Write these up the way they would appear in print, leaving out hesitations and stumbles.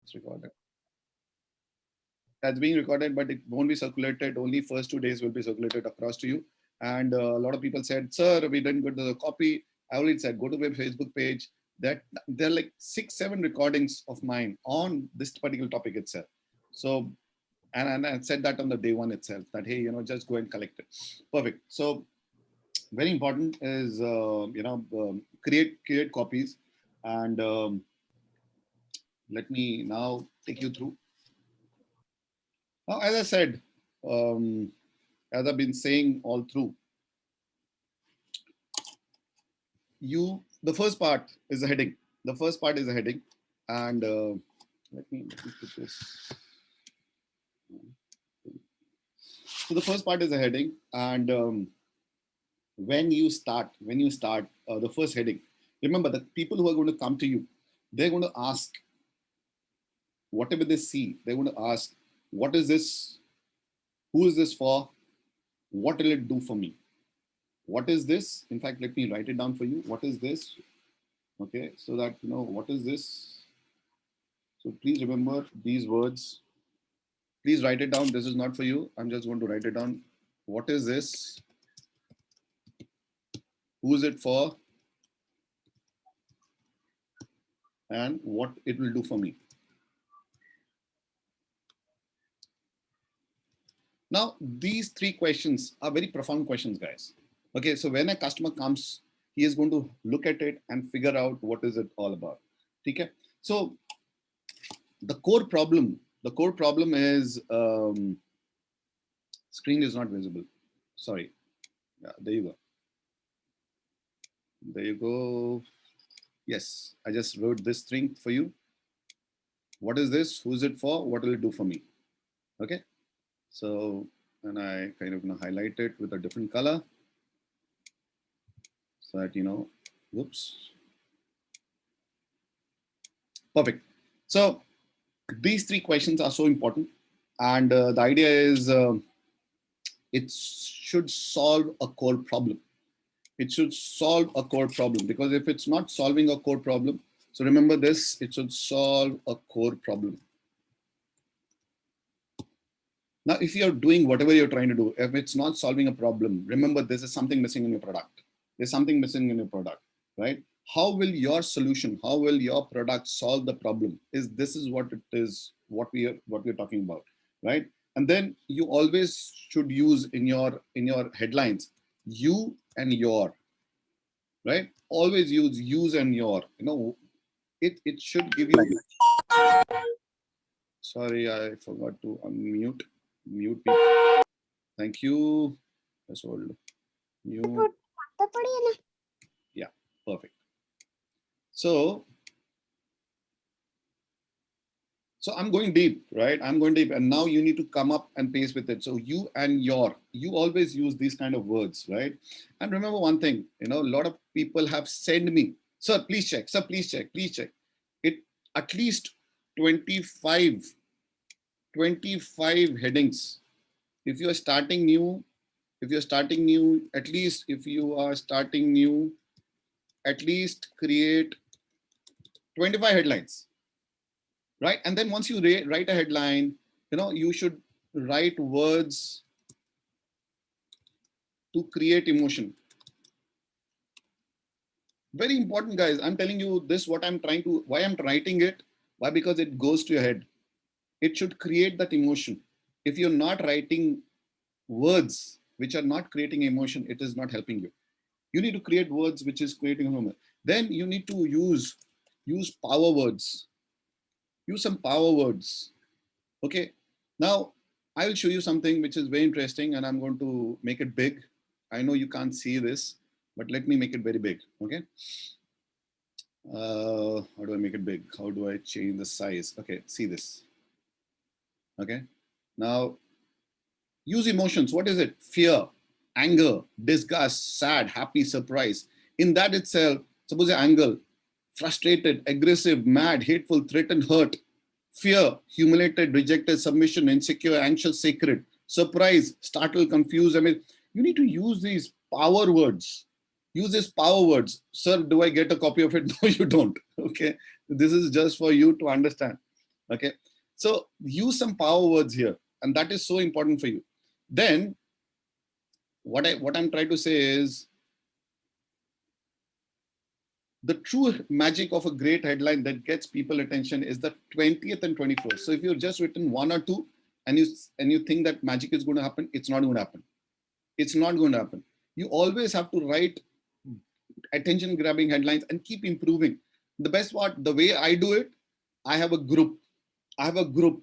It's recorded. That's being recorded, but it won't be circulated. Only first 2 days will be circulated across to you. And a lot of people said, sir, we didn't get the copy. I already said, go to my Facebook page. That there are like 6-7 recordings of mine on this particular topic itself. So, and I said that on the day one itself, that, hey, just go and collect it. Perfect. So very important is, create copies. And let me now take you through. Now, as I said, as I've been saying all through, the first part is a heading. The first part is a heading. And let me put this. So the first part is a heading. And when you start the first heading, remember the people who are going to come to you, they're going to ask, whatever they see, they're going to ask, what is this? Who is this for? What will it do for me? What is this? In fact, let me write it down for you. What is this? Okay, so that you know what is this. So please remember these words. Please write it down. This is not for you. I'm just going to write it down. What is this? Who is it for? And what it will do for me. Now, these 3 questions are very profound questions, guys. Okay, so when a customer comes, he is going to look at it and figure out what is it all about. Okay, so the core problem is screen is not visible. Sorry. Yeah, there you go. There you go. Yes, I just wrote this thing for you. What is this? Who is it for? What will it do for me? Okay. So, and I kind of highlight it with a different color so that, whoops. Perfect. So these 3 questions are so important. And the idea is it should solve a core problem. It should solve a core problem, because if it's not solving a core problem, so remember this, it should solve a core problem. Now, if you're doing whatever you're trying to do, if it's not solving a problem, remember this is something missing in your product. There's something missing in your product, right? How will your solution, how will your product solve the problem? This is what it is, what we're talking about, right? And then you always should use in your headlines, you and your, right? Always use and your, it should give you. Sorry, I forgot to unmute. Mute people. Thank you. That's all. Mute. Yeah, perfect. So I'm going deep, right? I'm going deep, and now you need to come up and pace with it. So you and your, you always use these kind of words, right? And remember one thing, a lot of people have sent me, sir, please check, sir, please check, please check. It at least 25 headings. If you are starting new, at least create 25 headlines, right? And then once you write a headline, you should write words to create emotion. Very important, guys. I'm telling you this, why I'm writing it. Why? Because it goes to your head. It should create that emotion. If you're not writing words which are not creating emotion, it is not helping you. You need to create words which is creating emotion. Then you need to use power words. Use some power words. Okay. Now I will show you something which is very interesting, and I'm going to make it big. I know you can't see this, but let me make it very big. Okay. How do I make it big? How do I change the size? Okay, see this. Okay. Now use emotions. What is it? Fear, anger, disgust, sad, happy, surprise. In that itself, suppose anger, frustrated, aggressive, mad, hateful, threatened, hurt, fear, humiliated, rejected, submission, insecure, anxious, sacred, surprise, startled, confused. I mean, you need to use these power words. Use these power words. Sir, do I get a copy of it? No, you don't. Okay. This is just for you to understand. Okay. So use some power words here, and that is so important for you. Then what I'm trying to say is the true magic of a great headline that gets people attention is the 20th and 21st. So if you've just written one or two and you think that magic is going to happen, it's not going to happen. It's not going to happen. You always have to write attention grabbing headlines and keep improving. The best part, the way I do it, I have a group. I have a group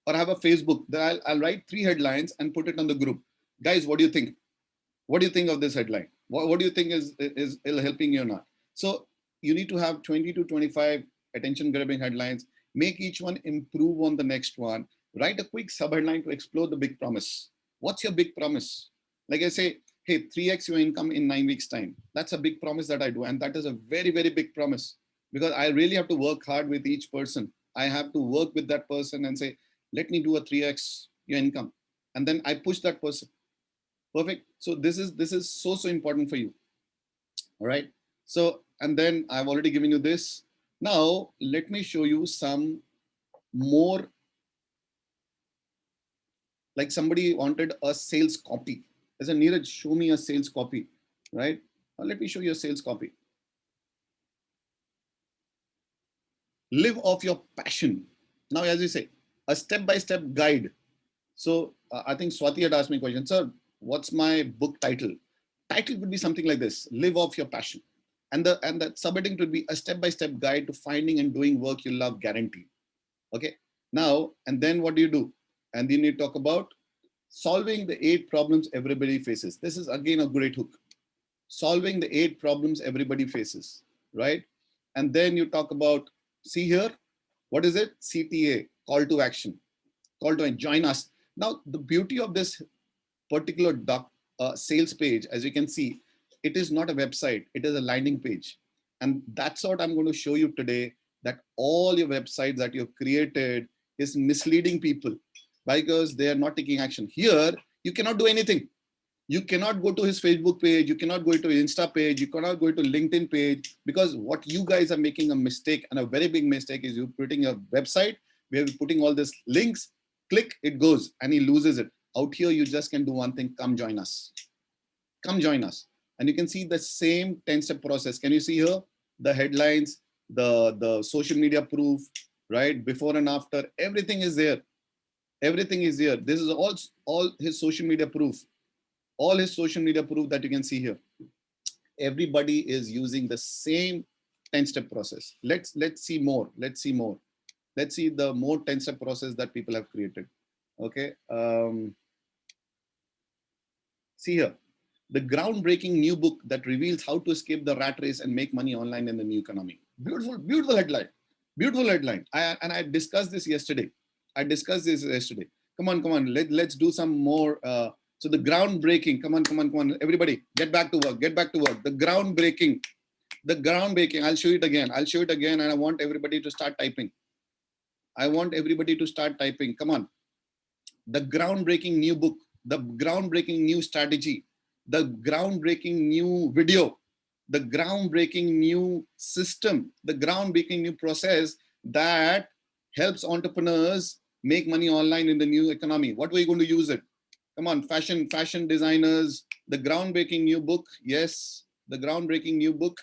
or I have a Facebook that I'll write 3 headlines and put it on the group. Guys, what do you think? What do you think of this headline? What do you think is helping you or not? So you need to have 20 to 25 attention grabbing headlines. Make each one improve on the next one. Write a quick sub headline to explore the big promise. What's your big promise? Like I say, hey, 3x your income in 9 weeks time. That's a big promise that I do. And that is a very, very big promise because I really have to work hard with each person. I have to work with that person and say, let me do a 3x your income. And then I push that person. Perfect. So this is so important for you. All right. So, and then I've already given you this. Now, let me show you some more. Like somebody wanted a sales copy. I said, Neeraj, show me a sales copy, right? Now, let me show you a sales copy. Live off your passion. Now, as you say, a step-by-step guide. So I think Swati had asked me a question, sir, what's my book title? Title would be something like this: Live off your passion. And the subheading would be a step-by-step guide to finding and doing work you love, guaranteed. Okay. Now, and then what do? And then you talk about solving the 8 problems everybody faces. This is again a great hook. Solving the 8 problems everybody faces, right? And then you talk about, see here, what is it? CTA, call to action. Call to join us. Now, the beauty of this particular sales page, as you can see, it is not a website, it is a landing page. And that's what I'm going to show you today, that all your websites that you've created is misleading people because they are not taking action. Here, you cannot do anything. You cannot go to his Facebook page, you cannot go to his Insta page, you cannot go to LinkedIn page, because what you guys are making a mistake, and a very big mistake, is you're putting a website where you're putting all these links, click, it goes, and he loses it. Out here, you just can do one thing: come join us. Come join us. And you can see the same 10-step process. Can you see here? The headlines, the social media proof, right? Before and after, everything is there. Everything is here. This is all his social media proof. All his social media proof that you can see here. Everybody is using the same 10-step process. Let's see more. Let's see more. Let's see the more 10-step process that people have created. Okay. See here, the groundbreaking new book that reveals how to escape the rat race and make money online in the new economy. Beautiful, beautiful headline. Beautiful headline. I discussed this yesterday. Come on. Let's do some more. So the groundbreaking. Come on. Everybody, get back to work. The groundbreaking. I'll show it again. And I want everybody to start typing. Come on. The groundbreaking new book, the groundbreaking new strategy, the groundbreaking new video, the groundbreaking new system, the groundbreaking new process that helps entrepreneurs make money online in the new economy. What were you going to use it? Come on, fashion designers, the groundbreaking new book. Yes, the groundbreaking new book,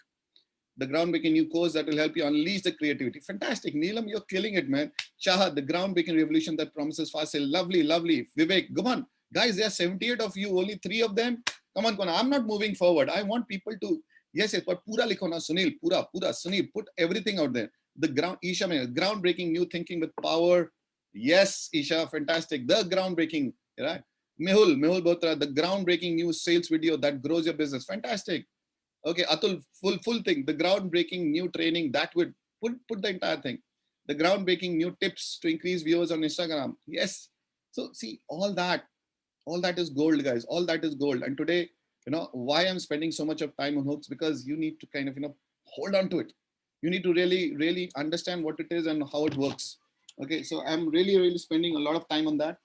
the groundbreaking new course that will help you unleash the creativity. Fantastic. Neelam, you're killing it, man. Shahad, the groundbreaking revolution that promises fast sale. Lovely. Vivek, come on. Guys, there are 78 of you, only 3 of them. Come on. I'm not moving forward. I want people to, yes, but pura likho na, Sunil, pura, Sunil, put everything out there. The Isha, groundbreaking new thinking with power. Yes, Isha, fantastic. The groundbreaking, right? Mehul Botra, the groundbreaking new sales video that grows your business. Fantastic. Okay, Atul, full thing. The groundbreaking new training that would put the entire thing. The groundbreaking new tips to increase viewers on Instagram. Yes. So see, all that is gold, guys. All that is gold. And today, why I'm spending so much of time on hooks, because you need to kind of, hold on to it. You need to really understand what it is and how it works. Okay, so I'm really spending a lot of time on that,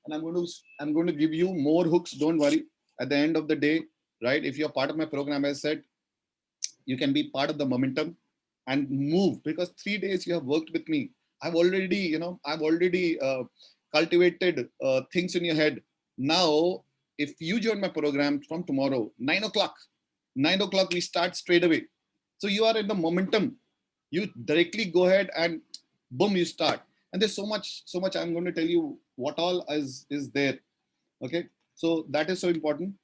and I'm going to give you more hooks. Don't worry. At the end of the day, right? If you're part of my program, as I said, you can be part of the momentum and move, because 3 days you have worked with me. I've already, I've already cultivated things in your head. Now, if you join my program from tomorrow, 9 o'clock, 9 o'clock, we start straight away. So you are in the momentum. You directly go ahead and boom, you start. And there's so much I'm going to tell you what all is there. Okay. So that is so important.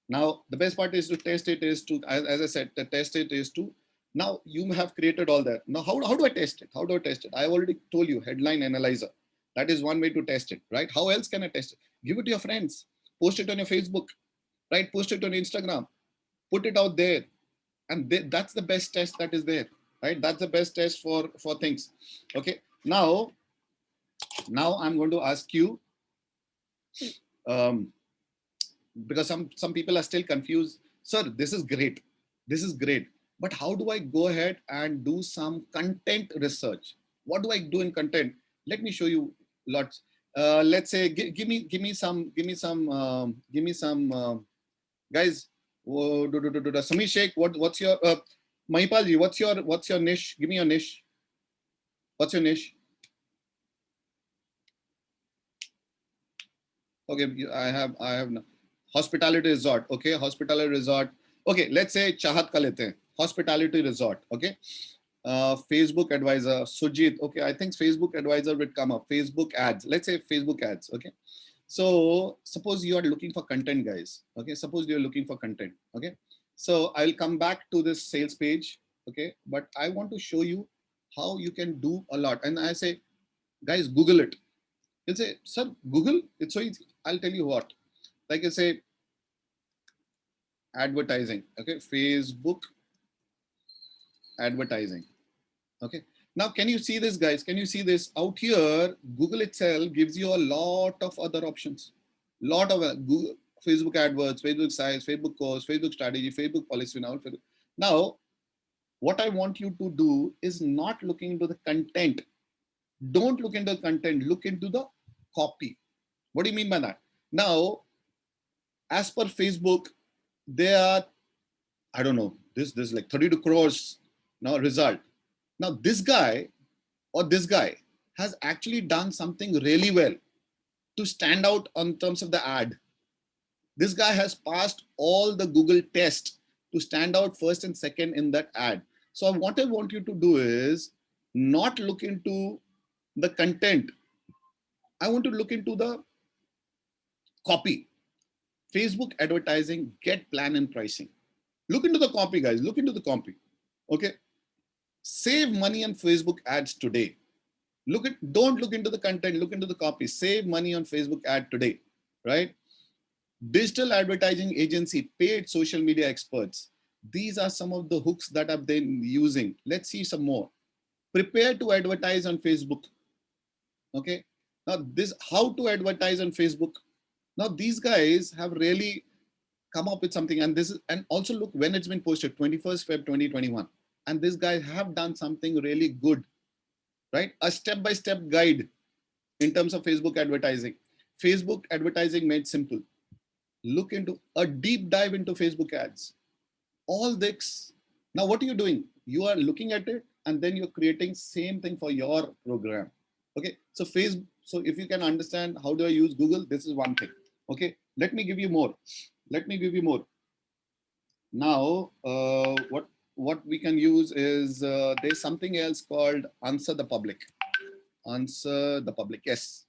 Now, the best part is to test it is to, as I said, the test it is to, now you have created all that. Now, how do I test it? How do I test it? I already told you, headline analyzer. That is one way to test it, right? How else can I test it? Give it to your friends. Post it on your Facebook, right? Post it on Instagram. Put it out there. And that's the best test that is there, right? That's the best test for things. Okay. Now I'm going to ask you, um, because some people are still confused. Sir, this is great, but how do I go ahead and do some content research? What do I do in content? Let me show you lots. Let's say give me some guys. Samir Sheikh, what's your Mahipal ji, what's your niche? Give me your niche. What's your niche? Okay, I have no. Hospitality resort. Okay, hospitality resort. Okay, let's say चाहत का लेते हैं. Hospitality resort. Okay. Facebook advisor Sujit. Okay, I think Facebook advisor would come up. Facebook ads. Let's say Facebook ads. Okay. So suppose you are looking for content, guys. Okay. Suppose you're looking for content. Okay. So I'll come back to this sales page. Okay. But I want to show you how you can do a lot. And I say, guys, Google it. You'll say, sir, Google, it's so easy. I'll tell you what. Like I say, advertising. Okay, Facebook advertising. Okay. Now, can you see this, guys? Can you see this? Out here, Google itself gives you a lot of other options. Lot of Google, Facebook AdWords, Facebook size, Facebook course, Facebook strategy, Facebook policy. Now, what I want you to do is not looking into the content. Don't look into the content. Look into the copy. What do you mean by that? Now, as per Facebook, there are, I don't know, this like 32 crores now result. Now this guy or this guy has actually done something really well to stand out on terms of the ad. This guy has passed all the Google tests to stand out first and second in that ad. So what I want you to do is not look into the content. I want to look into the copy. Facebook advertising, get plan and pricing. Look into the copy, guys. Look into the copy. Okay. Save money on Facebook ads today. Don't look into the content, look into the copy. Save money on Facebook ad today, right? Digital advertising agency, paid social media experts. These are some of the hooks that I've been using. Let's see some more. Prepare to advertise on Facebook. Okay. Now this, how to advertise on Facebook. Now these guys have really come up with something, and this is, and also look when it's been posted, 21st Feb 2021, and this guy have done something really good, right? A step-by-step guide in terms of Facebook advertising. Facebook advertising made simple. Look into a deep dive into Facebook ads. All this. Now what are you doing? You are looking at it and then you're creating same thing for your program. Okay, so Facebook, so if you can understand how do I use Google, this is one thing. Okay, let me give you more. Now, what we can use is there's something else called answer the public. Answer the public. Yes.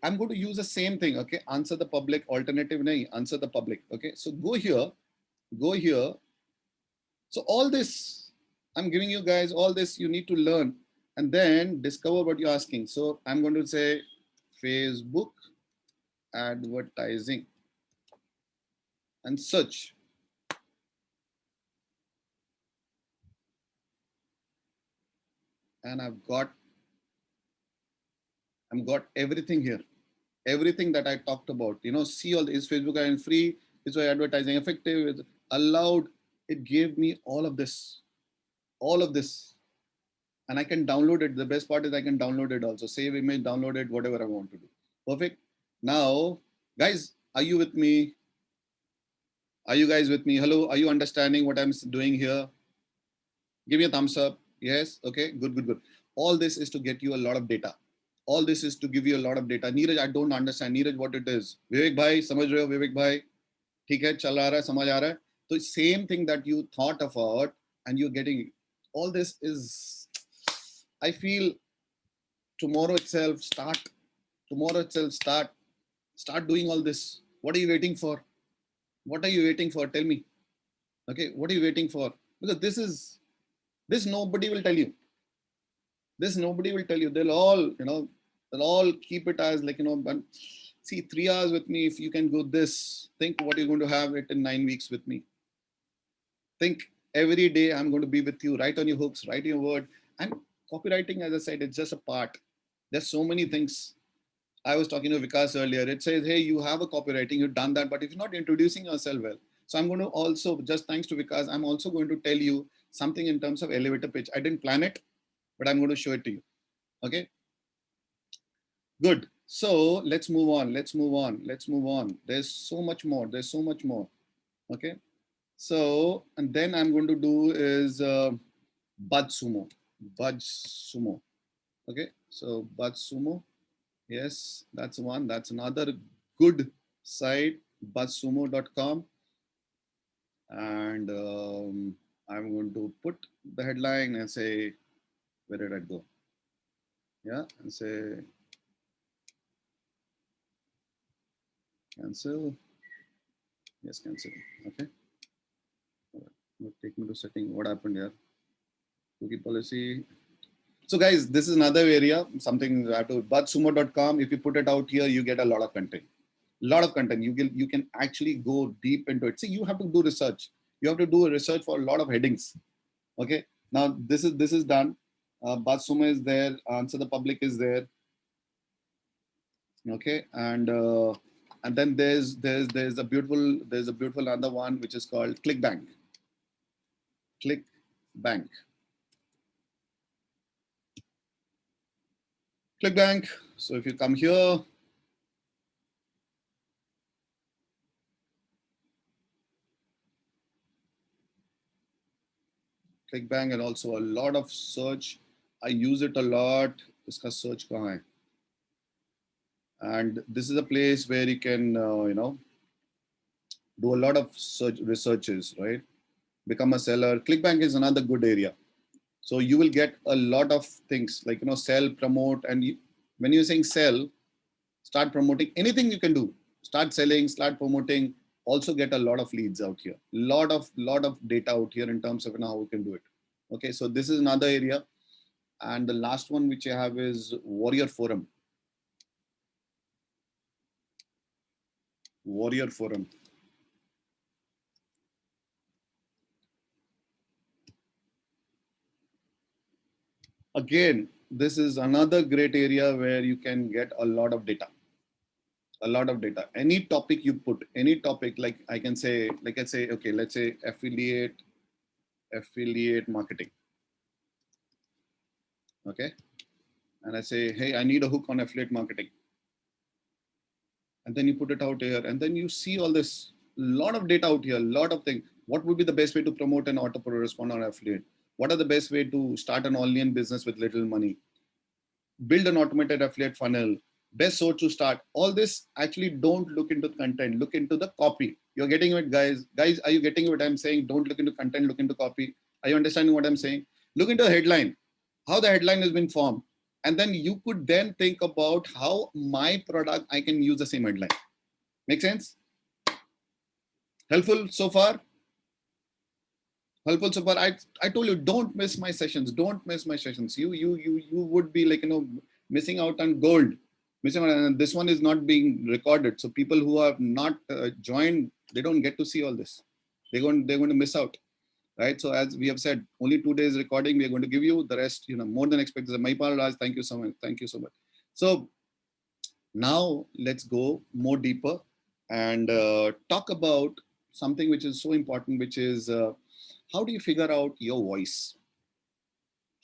I'm going to use the same thing. Okay, answer the public. Alternative nahi, answer the public. Okay, so go here. So all this, I'm giving you guys all this. You need to learn and then discover what you're asking. So I'm going to say Facebook advertising and search. And I've got everything here, everything that I talked about. See all this. Facebook and free, is why advertising effective, is allowed. It gave me all of this, and I can download it. The best part is I can download it also. Save image, download it, whatever I want to do. Perfect. Now, guys, are you with me? Are you guys with me? Hello, are you understanding what I'm doing here? Give me a thumbs up. Yes. Okay. Good. All this is to get you a lot of data. All this is to give you a lot of data. Neeraj, I don't understand. Neeraj, what it is? Vivek bhai, samajh rahe ho? Vivek bhai, theek hai, chal raha hai, samajh aa raha hai. So same thing that you thought about and you're getting. All this is, I feel, tomorrow itself start. Tomorrow itself start. Start doing all this. What are you waiting for? What are you waiting for? Tell me. Okay, what are you waiting for? Because this nobody will tell you. This nobody will tell you. They'll all, they'll all keep it as like, but see, 3 hours with me, if you can go this, think what you're going to have it in 9 weeks with me. Think every day I'm going to be with you, write on your hooks, write your word. And copywriting, as I said, it's just a part. There's so many things. I was talking to Vikas earlier. It says, hey, you have a copywriting, you've done that, but if you're not introducing yourself well. So I'm going to also, just thanks to Vikas, I'm also going to tell you something in terms of elevator pitch. I didn't plan it, but I'm going to show it to you. Okay. Good. So let's move on. Let's move on. Let's move on. There's so much more. There's so much more. Okay. So, and then I'm going to do is BuzzSumo. BuzzSumo. Okay. So BuzzSumo. Yes, that's one. That's another good site, buzzsumo.com. And I'm going to put the headline and say, where did I go? Yeah, and say, cancel. Yes, cancel. Okay. Take me to setting. What happened here? Cookie policy. So guys, this is another area, something I have to, buzzsumo.com. If you put it out here, you get a lot of content. Lot of content. You can actually go deep into it. See, you have to do research. You have to do research for a lot of headings. Okay. Now this is done. BuzzSumo is there. Answer the Public is there. Okay. And then there's a beautiful other one which is called ClickBank. ClickBank. ClickBank. So if you come here, ClickBank, and also a lot of search. I use it a lot. Iska search kahan hai? And this is a place where you can, do a lot of search researches, right? Become a seller. ClickBank is another good area. So you will get a lot of things like, sell, promote, and when you're saying sell, start promoting, anything you can do. Start selling, start promoting. Also get a lot of leads out here. Lot of data out here in terms of how we can do it. Okay, so this is another area. And the last one which I have is Warrior Forum. Warrior Forum. Again, this is another great area where you can get a lot of data. A lot of data. Any topic you put, any topic, like I can say, okay, let's say affiliate marketing. Okay. And I say, hey, I need a hook on affiliate marketing. And then you put it out here, and then you see all this, lot of data out here, a lot of things. What would be the best way to promote an autoresponder on affiliate? What are the best way to start an online business with little money? Build an automated affiliate funnel, best source to start. All this, actually don't look into the content, look into the copy. You're getting it, guys. Guys, are you getting what I'm saying? Don't look into content, look into copy. Are you understanding what I'm saying? Look into the headline, how the headline has been formed. And then you could then think about how my product, I can use the same headline. Make sense? Helpful so far? Helpful so far. I told you, don't miss my sessions. Don't miss my sessions. You would be like, missing out on gold. Missing out, and this one is not being recorded. So people who have not joined, they don't get to see all this. They're going to miss out. Right. So as we have said, only 2 days recording, we are going to give you the rest, more than expected. Maipal Raj, thank you so much. Thank you so much. So now let's go more deeper and talk about something which is so important, which is how do you figure out your voice?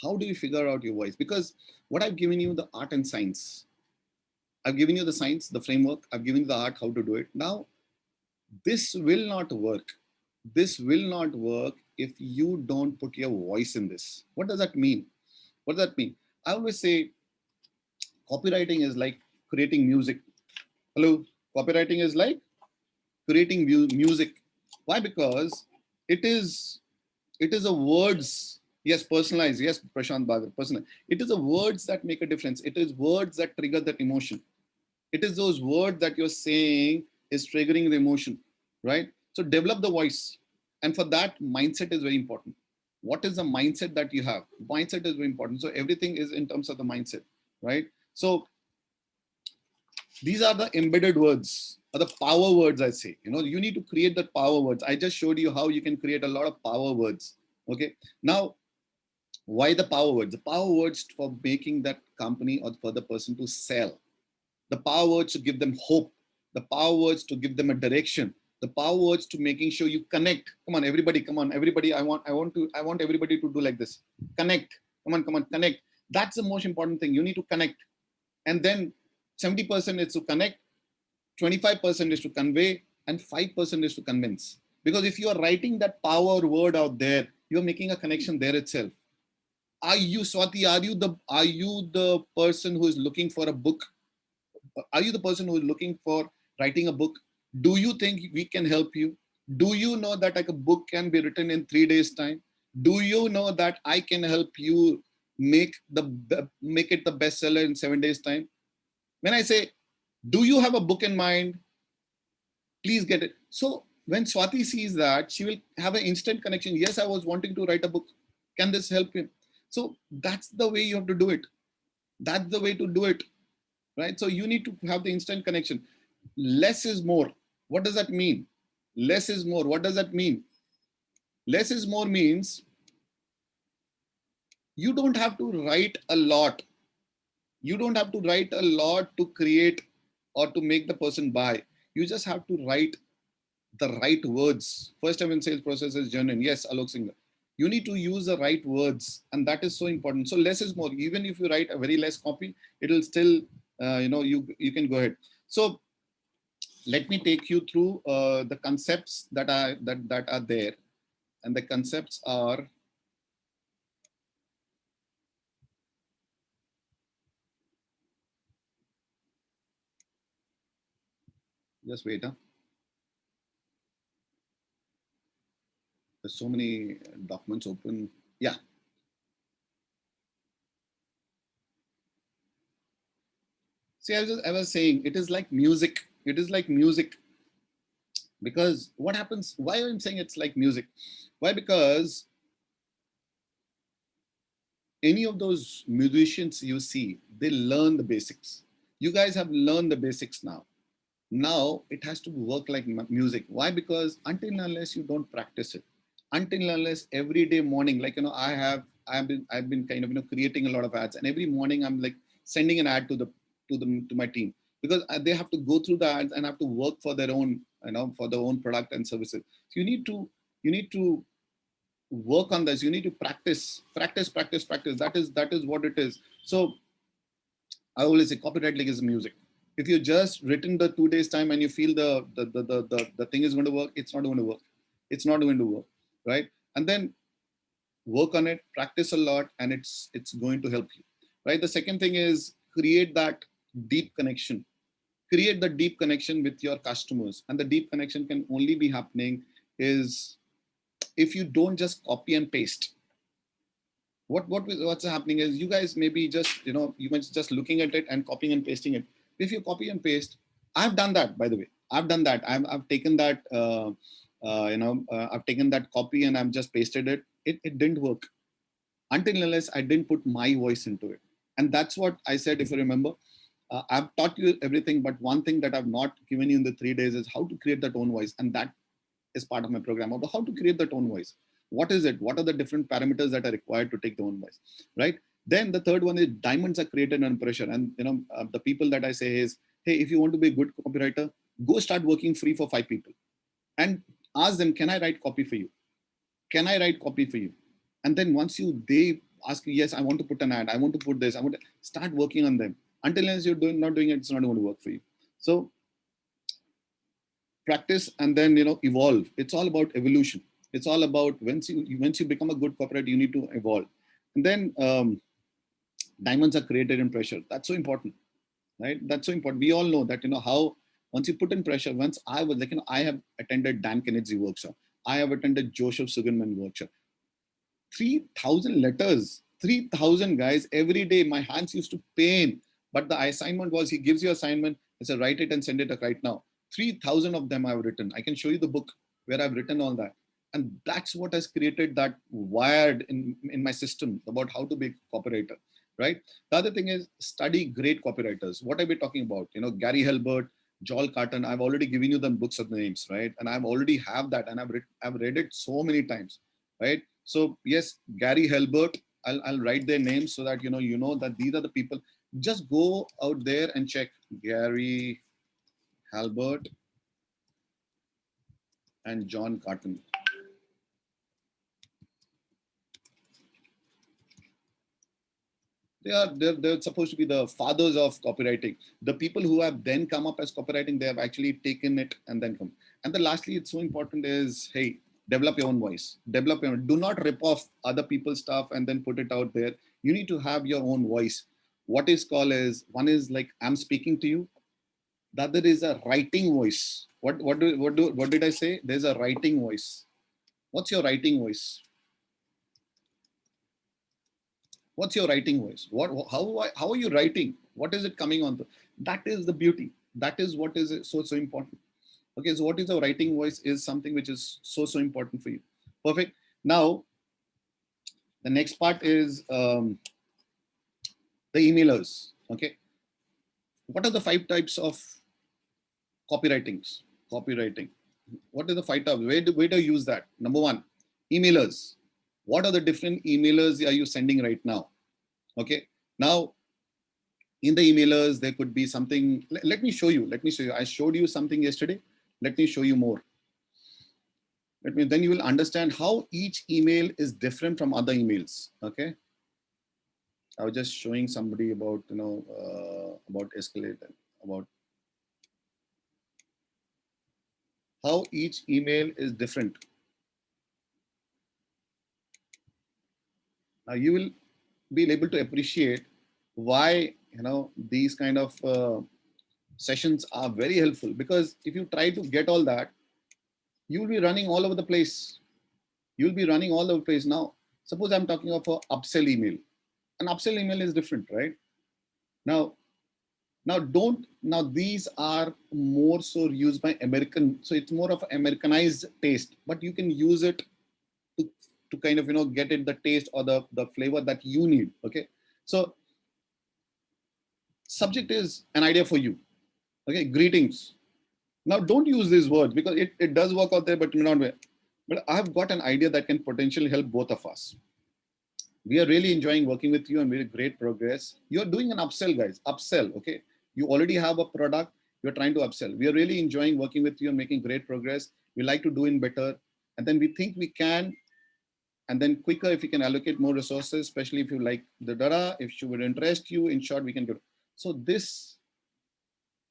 How do you figure out your voice? Because what I've given you, the art and science, I've given you the science, the framework, I've given you the art, how to do it. Now, this will not work. This will not work if you don't put your voice in this. What does that mean? What does that mean? I always say copywriting is like creating music. Hello, copywriting is like creating music. Why? Because it is it is a words. Yes, personalized. Yes, Prashant Bagar, personal. It is the words that make a difference. It is words that trigger that emotion. It is those words that you're saying is triggering the emotion, right? So develop the voice, and for that, mindset is very important. What is the mindset that you have? Mindset is very important. So everything is in terms of the mindset, right? So these are the embedded words or the power words. I say, you need to create the power words. I just showed you how you can create a lot of power words. Okay, now why the power words? The power words for making that company or for the person to sell, the power words to give them hope, the power words to give them a direction, the power words to making sure you connect. Come on everybody, I want everybody to do like this. Connect. Come on, connect. That's the most important thing. You need to connect. And then 70% is to connect, 25% is to convey, and 5% is to convince. Because if you are writing that power word out there, you're making a connection there itself. Are you, Swati, are you the person who is looking for a book? Are you the person who is looking for writing a book? Do you think we can help you? Do you know that like a book can be written in 3 days time? Do you know that I can help you make it the bestseller in 7 days time? When I say, do you have a book in mind? Please get it. So when Swati sees that, she will have an instant connection. Yes, I was wanting to write a book. Can this help him? So that's the way you have to do it. That's the way to do it, right? So you need to have the instant connection. Less is more. What does that mean? Less is more. What does that mean? Less is more means you don't have to write a lot. You don't have to write a lot to create or to make the person buy. You just have to write the right words. First time in sales process is genuine. Yes, Alok Singh. You need to use the right words, and that is so important. So less is more. Even if you write a very less copy, it will still, you can go ahead. So let me take you through the concepts that are there, and the concepts are. Just wait. Huh? There's so many documents open. Yeah. See, I was saying it is like music. It is like music. Because what happens? Why I'm saying it's like music? Why? Because any of those musicians you see, they learn the basics. You guys have learned the basics now. Now it has to work like music. Why? Because until and unless you don't practice it, until and unless every day morning, like I've been kind of creating a lot of ads, and every morning I'm like sending an ad to my team, because they have to go through the ads and have to work for their own, for their own product and services. So you need to work on this. You need to practice. That is what it is. So I always say copywriting is music. If you just written the 2 days time and you feel the thing is going to work, it's not going to work. It's not going to work, right? And then work on it, practice a lot, and it's going to help you, right? The second thing is create that deep connection. Create the deep connection with your customers, and the deep connection can only be happening is if you don't just copy and paste. What's happening is you guys maybe just you might just looking at it and copying and pasting it. If you copy and paste, I've done that, by the way. I've done that. I've taken that I've taken that copy and I've just pasted it didn't work until unless I didn't put my voice into it. And that's what I said, if you remember. I've taught you everything, but one thing that I've not given you in the 3 days is how to create that own voice. And that is part of my program about how to create the tone voice. What is it? What are the different parameters that are required to take the tone voice, right? Then the third one is diamonds are created under pressure. And the people that I say is, hey, if you want to be a good copywriter, go start working free for 5 people and ask them, can I write copy for you? Can I write copy for you? And then once they ask you, yes, I want to put an ad, I want to put this, I want to start working on them. Until as you're not doing it, it's not going to work for you. So practice and then evolve. It's all about evolution. It's all about once you become a good copywriter, you need to evolve. And then Diamonds are created in pressure. That's so important, right? That's so important. We all know that, how once you put in pressure, once I was like, I have attended Dan Kennedy workshop. I have attended Joseph Sugarman workshop. 3,000 letters, 3,000 guys every day. My hands used to pain. But the assignment was, he gives you assignment. He said, write it and send it right now. 3,000 of them I've written. I can show you the book where I've written all that. And that's what has created that wired in my system about how to be a copywriter, right? The other thing is study great copywriters. What are we talking about? Gary Halbert, Joel Carton. I've already given you the books of the names, right? And I've already have that, and I've read it so many times, right? So yes, Gary Halbert, I'll write their names so that you know that these are the people. Just go out there and check Gary Halbert and John Carton. They're supposed to be the fathers of copywriting. The people who have then come up as copywriting, they have actually taken it and then come. And then lastly, it's so important is, hey, develop your own voice. Do not rip off other people's stuff and then put it out there. You need to have your own voice. What is called is, one is like, I'm speaking to you. The other is a writing voice. What did I say? There's a writing voice. What's your writing voice? What's your writing voice? How are you writing? What is it coming on to? That is the beauty. That is what is so important. Okay, so what is the writing voice is something which is so important for you. Perfect. Now the next part is the emailers. Okay, what are the 5 types of copywritings? Copywriting. What are the 5 types? Where do you use that? Number 1, emailers. What are the different emailers are you sending right now? Okay, now in the emailers, there could be something. Let me show you. I showed you something yesterday. Let me show you more. Then you will understand how each email is different from other emails. Okay. I was just showing somebody about, about Escalate, about how each email is different. Now you will be able to appreciate why, these kind of sessions are very helpful, because if you try to get all that, you will be running all over the place. You'll be running all over the place. Now, suppose I'm talking of an upsell email. An upsell email is different, right? Now, these are more so used by American, so it's more of Americanized taste, but you can use it to, kind of, get it the taste or the flavor that you need. Okay. So subject is an idea for you. Okay. Greetings. Now don't use these words because it does work out there, but not well. But I've got an idea that can potentially help both of us. We are really enjoying working with you and very great progress. You're doing an upsell, guys. Upsell, okay? You already have a product. You're trying to upsell. We are really enjoying working with you and making great progress. We like to do it better. And then we think we can, and then quicker if you can allocate more resources, especially if you like the data, if she would interest you. In short, we can do. So this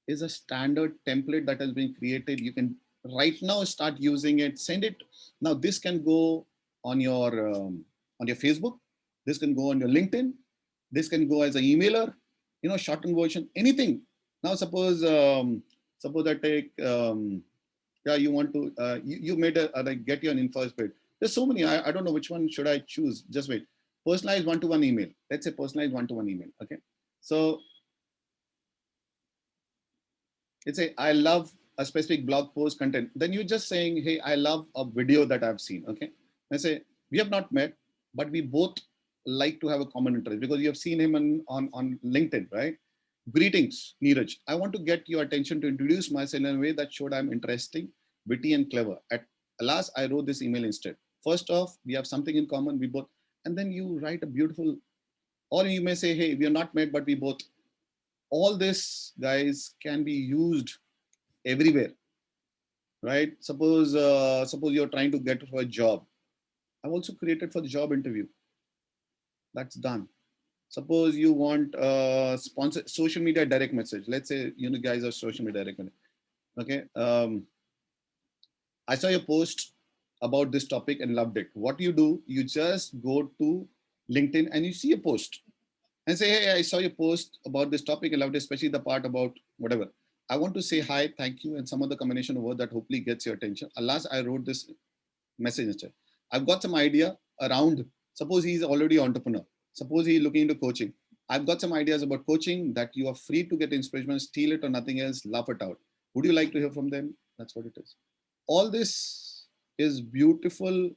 is a standard template that has been created. You can right now start using it. Send it. Now this can go on your Facebook. This can go on your LinkedIn. This can go as an emailer. Shortened version. Anything. Now suppose I take yeah, you want to you made a like get your info spread. There's so many. I don't know which one should I choose. Just wait. Personalized one-to-one email. Let's say personalized one-to-one email. Okay. So it's a I love a specific blog post content. Then you're just saying, hey, I love a video that I've seen. Okay. I say, we have not met, but we both like to have a common interest because you have seen him on LinkedIn, right? Greetings, Neeraj. I want to get your attention to introduce myself in a way that showed I'm interesting, witty, and clever. Alas, I wrote this email instead. First off, we have something in common. We both, and then you write a beautiful, or you may say, hey, we are not met, but we both. All this, guys, can be used everywhere, right? Suppose you're trying to get for a job. I've also created for the job interview. That's done. Suppose you want sponsor social media direct message. Let's say guys are social media direct message. Okay. I saw your post about this topic and loved it. What you do, you just go to LinkedIn and you see a post. and say, hey, I saw your post about this topic. I loved it, especially the part about whatever. I want to say hi, thank you, and some other combination of words that hopefully gets your attention. Alas, I wrote this message instead. I've got some idea around, suppose he's already an entrepreneur. Suppose he's looking into coaching. I've got some ideas about coaching that you are free to get inspiration, steal it or nothing else, laugh it out. Would you like to hear from them? That's what it is. All this is beautiful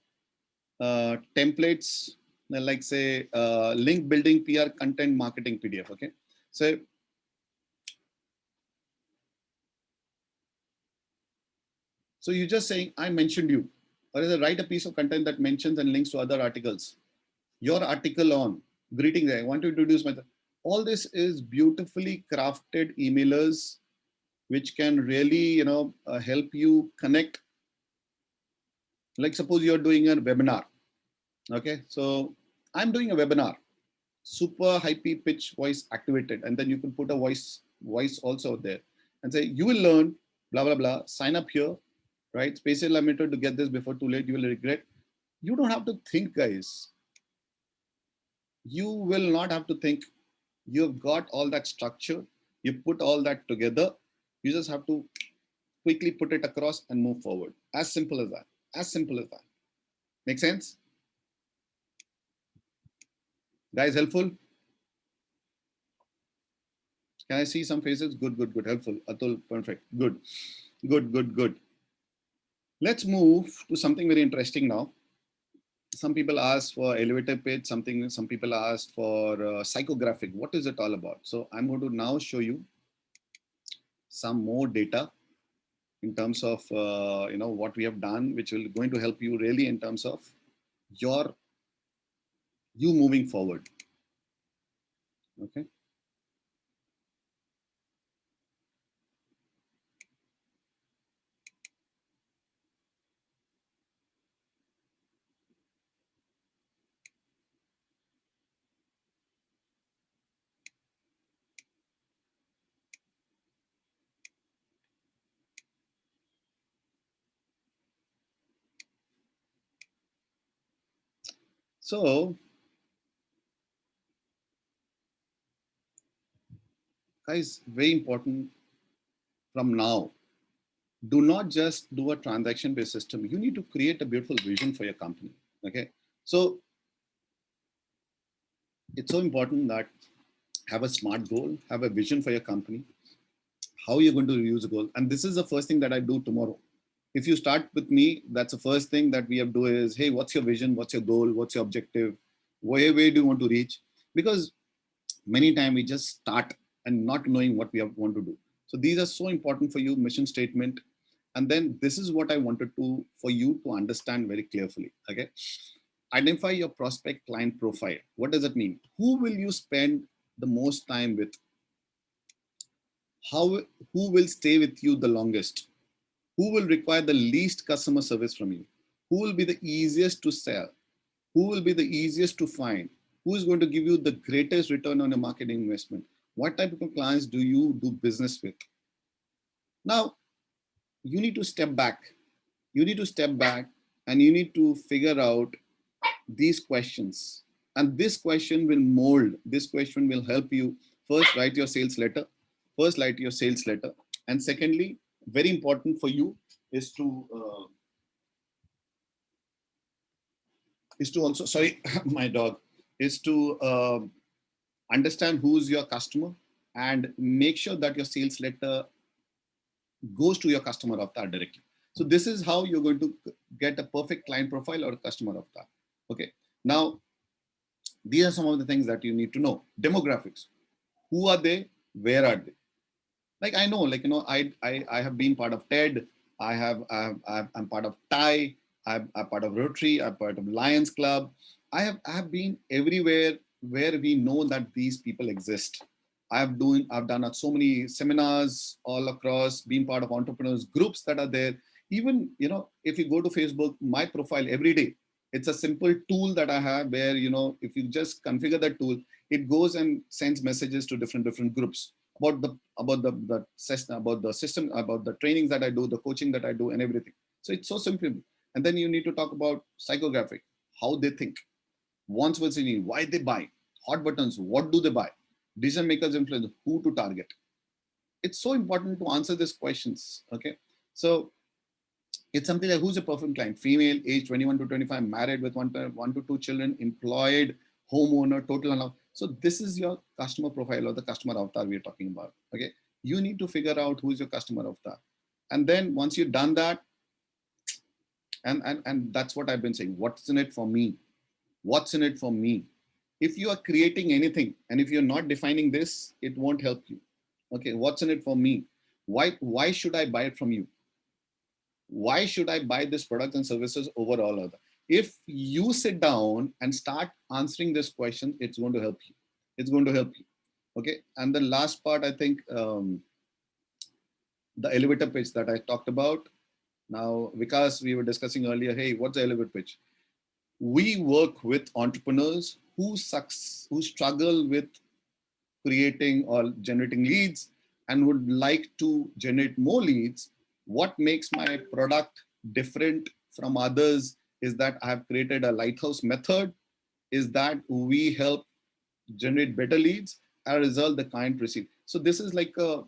templates, like say link building, PR, content marketing, PDF. Okay, so you're just saying I mentioned you, or is write a piece of content that mentions and links to other articles. Your article on greeting, I want to introduce myself. All this is beautifully crafted emailers, which can really help you connect. Like suppose you're doing a webinar. Okay, so I'm doing a webinar, super high pitch voice activated, and then you can put a voice also there and say you will learn blah blah blah, sign up here, right? Space is limited, to get this before too late, you will regret. You don't have to think, guys. You will not have to think. You've got all that structure, you put all that together, you just have to quickly put it across and move forward. As simple as that. As simple as that. Make sense? Guys, helpful? Can I see some faces? Good, good, good. Helpful. Atul, perfect. Good, good, good, good. Let's move to something very interesting now. Some people ask for elevator pitch, some people ask for psychographic. What is it all about? So I'm going to now show you some more data in terms of what we have done, which will going to help you really in terms of you moving forward. Okay. So, guys, very important from now. Do not just do a transaction-based system. You need to create a beautiful vision for your company. Okay. So it's so important that have a smart goal, have a vision for your company, how you're going to use a goal. And this is the first thing that I do tomorrow. If you start with me, that's the first thing that we have to do is, hey, what's your vision? What's your goal? What's your objective? Where do you want to reach? Because many times we just start and not knowing what we want to do. So these are so important for you, mission statement. And then this is what I wanted to for you to understand very carefully. Okay. Identify your prospect client profile. What does it mean? Who will you spend the most time with? Who will stay with you the longest? Who will require the least customer service from you? Who will be the easiest to sell? Who will be the easiest to find? Who is going to give you the greatest return on your marketing investment? What type of clients do you do business with? Now, you need to step back. You need to step back and you need to figure out these questions. And this question will mold, this question will help you first write your sales letter. First, write your sales letter. And secondly, very important for you is to also, sorry, my dog, is to understand who's your customer and make sure that your sales letter goes to your customer avatar directly. So this is how you're going to get a perfect client profile or customer avatar. Okay. Now, these are some of the things that you need to know. Demographics. Who are they? Where are they? Like I know, like, I have been part of TED. I'm part of TIE. I'm part of Rotary. I'm part of Lions Club. I have been everywhere where we know that these people exist. I've done so many seminars all across, being part of entrepreneurs groups that are there. Even, if you go to Facebook, my profile every day, it's a simple tool that I have where, if you just configure that tool, it goes and sends messages to different groups about the system, about the trainings that I do, the coaching that I do, and everything. So it's so simple. And then you need to talk about psychographic, how they think, wants versus need, why they buy, hot buttons, what do they buy? Decision makers influence, who to target. It's so important to answer these questions. Okay, so it's something like, who's a perfect client? Female, age 21 to 25, married with one to two children, employed, homeowner, total amount. So this is your customer profile or the customer avatar we're talking about. Okay, you need to figure out who's your customer avatar, and then once you've done that, and that's what I've been saying. What's in it for me? What's in it for me? If you are creating anything and if you're not defining this, it won't help you. Okay, what's in it for me? Why should I buy it from you? Why should I buy this product and services over all other? If you sit down and start answering this question, it's going to help you. It's going to help you. Okay, and the last part, I think, the elevator pitch that I talked about. Now, because we were discussing earlier, hey, what's the elevator pitch? We work with entrepreneurs who struggle with creating or generating leads and would like to generate more leads. What makes my product different from others is that I have created a lighthouse method, is that we help generate better leads. As a result, the client receive. So this is like a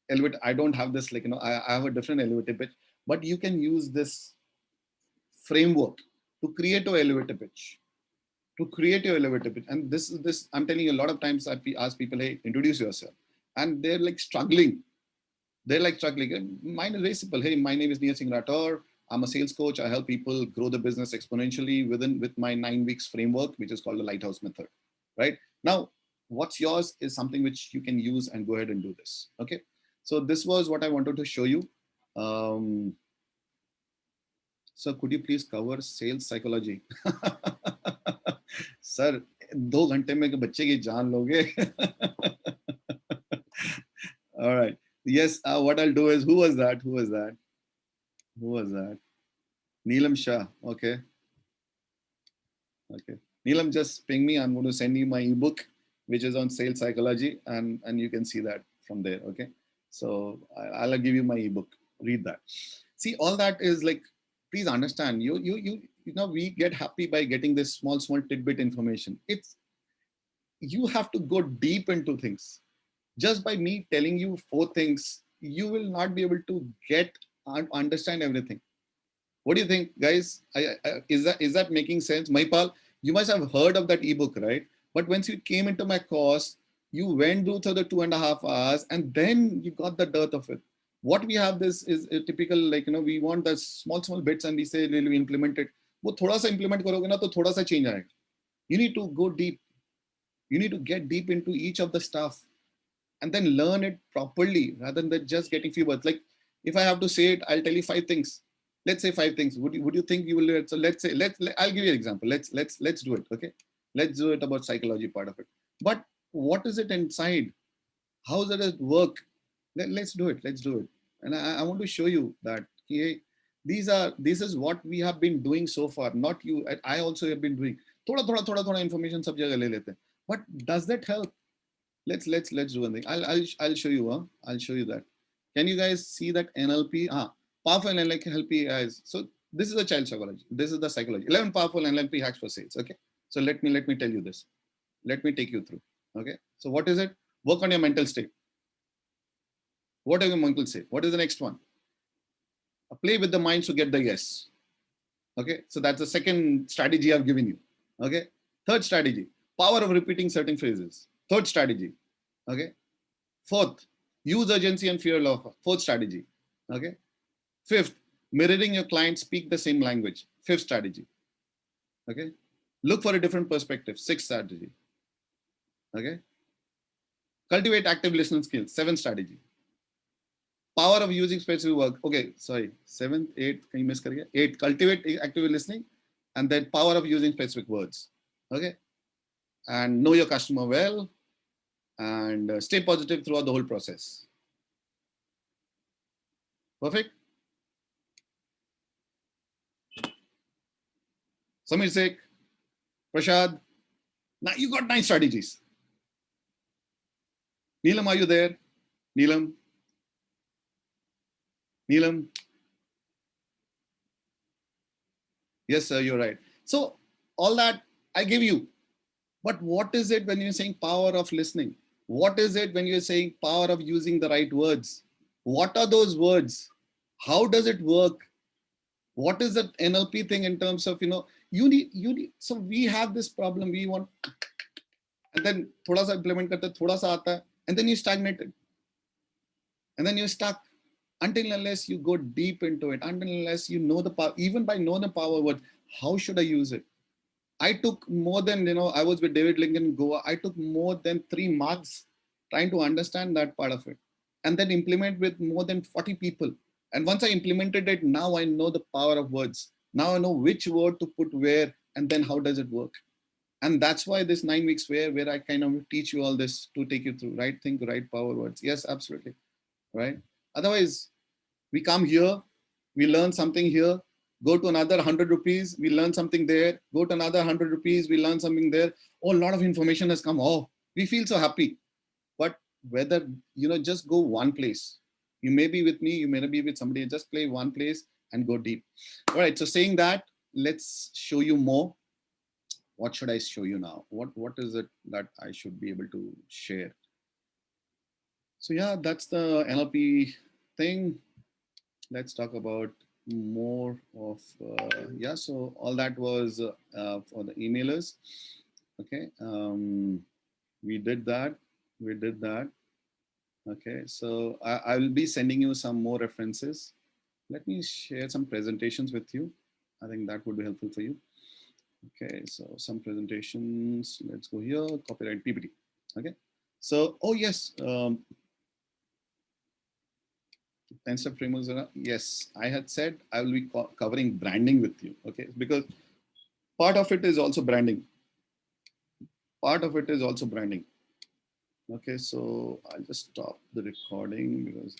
elevator. I don't have this, like, I have a different elevator pitch, but you can use this framework to create an elevator pitch. To create your elevator pitch. And this I'm telling you, a lot of times I ask people, hey, introduce yourself, and they're like struggling. Mine is very simple. Hey, my name is Neil Singh Rathore. I'm a sales coach. I help people grow the business exponentially with my 9 weeks framework, which is called the Lighthouse Method. Right now, what's yours is something which you can use and go ahead and do this. Okay, so this was what I wanted to show you. So could you please cover sales psychology? Sir, 2 घंटे में बच्चे की जान लोगे. All right. Yes, what I'll do is, who was that? Neelam Shah. Okay. Neelam, just ping me. I'm going to send you my ebook, which is on sales psychology, and you can see that from there. Okay. So I'll give you my ebook. Read that. See, all that is like, please understand, you know, we get happy by getting this small tidbit information. You have to go deep into things. Just by me telling you 4 things, you will not be able to get and understand everything. What do you think, guys? Is that making sense? Maipal, you must have heard of that ebook, right? But once you came into my course, you went through the 2.5 hours, and then you got the dirt of it. What we have this is a typical, like, we want the small bits and we say we implement it. वो थोड़ा सा implement करोगे ना तो थोड़ा सा change आएगा. You need to go deep. You need to get deep into each of the stuff and then learn it properly rather than just getting few words. Like, if I have to say it, I'll tell you 5 things. Let's say 5 things. Would you think you will do it? So I'll give you an example. Let's do it. Okay. Let's do it about psychology part of it. But what is it inside? How does it work? Let's do it. And I want to show you that this is what we have been doing so far. Not you. I also have been doing. थोड़ा information सब जगह ले लेते हैं. But does that help? Let's do one thing. I'll show you. I'll show you that. Can you guys see that NLP? Powerful NLP guys. So this is the child psychology. This is the psychology. 11 powerful NLP hacks for sales. Okay. So let me tell you this. Let me take you through. Okay. So what is it? Work on your mental state. What does your mental state? What is the next one? Play with the minds to get the yes. Okay. So that's the second strategy I've given you. Okay. Third strategy, power of repeating certain phrases. Third strategy. Okay. Fourth, use urgency and fear law. Fourth strategy. Okay. Fifth, mirroring your clients, speak the same language. Fifth strategy. Okay. Look for a different perspective. Sixth strategy. Okay. Cultivate active listening skills. Seventh strategy. Power of using specific work. Okay, sorry. Seventh, eighth, can you miss? 8, cultivate active listening, and then power of using specific words. Okay. And know your customer well, and stay positive throughout the whole process. Perfect. Samir Sek, Prashad. Now you got 9 strategies. Neelam, are you there? Neelam? Yes, sir, you're right. So all that I give you. But what is it when you're saying power of listening? What is it when you're saying power of using the right words? What are those words? How does it work? What is that NLP thing in terms of, you need, so we have this problem. We want, and then thoda sa implement karte, thoda sa aata hai, and then you stagnated. And then you're stuck until unless you go deep into it, until unless you know the power, even by know the power word, how should I use it? I took more than, I was with David Lincoln in Goa. I took more than 3 months trying to understand that part of it and then implement with more than 40 people. And once I implemented it, now I know the power of words. Now I know which word to put where and then how does it work. And that's why this 9 weeks where I kind of teach you all this to take you through right think, right power words. Yes, absolutely. Right. Otherwise, we come here, we learn something here, go to another 100 rupees, we learn something there, go to another 100 rupees, we learn something there. Oh, a lot of information has come. Oh, we feel so happy. But whether, just go one place. You may be with me, you may not be with somebody, just play one place and go deep. All right, so saying that, let's show you more. What should I show you now? What is it that I should be able to share? So yeah, that's the NLP thing. Let's talk about more of yeah. So all that was for the emailers. Okay, we did that. We did that. Okay, so I will be sending you some more references. Let me share some presentations with you. I think that would be helpful for you. Okay, so some presentations. Let's go here. Copyright PPT. Okay, so oh yes. 10-step frameworks. Yes, I had said I will be covering branding with you. Okay, because part of it is also branding. Part of it is also branding. Okay, so I'll just stop the recording because